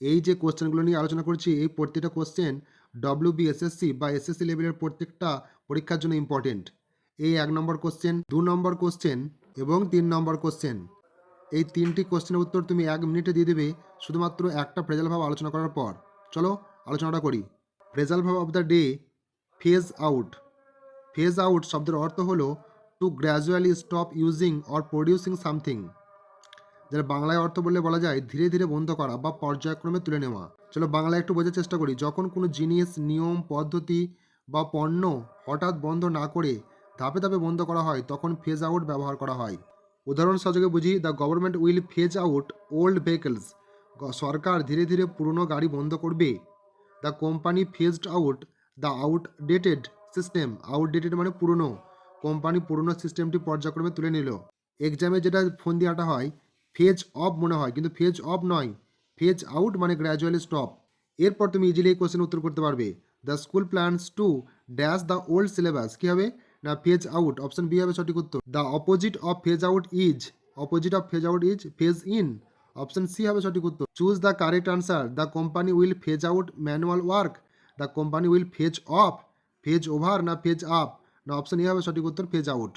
এই যে কোশ্চেনগুলো নিয়ে আলোচনা করছি, এই প্রত্যেকটা কোশ্চেন WBSSC বা এসএসসি লেভেলের প্রত্যেকটা পরীক্ষার জন্য ইম্পর্টেন্ট। এই 1 নম্বর কোশ্চেন, 2 নম্বর কোশ্চেন এবং 3 নম্বর কোশ্চেন, এই 3টি কোশ্চেনের উত্তর তুমি 1 মিনিটে দিয়ে দেবে শুধুমাত্র একটা ফ্রেজাল ভাব আলোচনা করার পর। চলো আলোচনাটা করি। Phrasal verb of the day, phase out. Phase out শব্দের অর্থ হলো to gradually stop using or producing something, যার বাংলায় অর্থ বললে বলা যায় ধীরে ধীরে বন্ধ করা বা পর্যায়ক্রমে তুলে নেওয়া। চলো বাংলায় একটু বোঝার চেষ্টা করি। যখন কোনো জিনিস, নিয়ম, পদ্ধতি বা পণ্য হঠাৎ বন্ধ না করে ধাপে ধাপে বন্ধ করা হয় তখন ফেজ আউট ব্যবহার করা হয়। উদাহরণ সহযোগে বুঝি, the government will phase out old vehicles. সরকার ধীরে ধীরে পুরনো গাড়ি বন্ধ করবে। The company phased out the outdated system. Outdated মানে পুরনো। কোম্পানি পুরনো সিস্টেমটি পর্যায়ক্রমে তুলে নিল। এক্সামে যেটা ফোন দিয়ে আটা হয় ফেজ অফ মনে হয়, কিন্তু ফেজ অফ নয়, ফেজ আউট মানে গ্র্যাজুয়ালি স্টপ। এরপর তুমি ইজিলি এই কোশ্চেন উত্তর করতে পারবে। The school plans to dash the old syllabus. কী হবে না ফেজ আউট, অপশন বি হবে সঠিক উত্তর। The opposite of phase out is, opposite of phase out is phase in, option C হবে সঠিক উত্তর। Choose the correct answer. The company will phase out manual work. The company will phase of, phase over না phase up, না option A হবে সঠিক উত্তর phase out.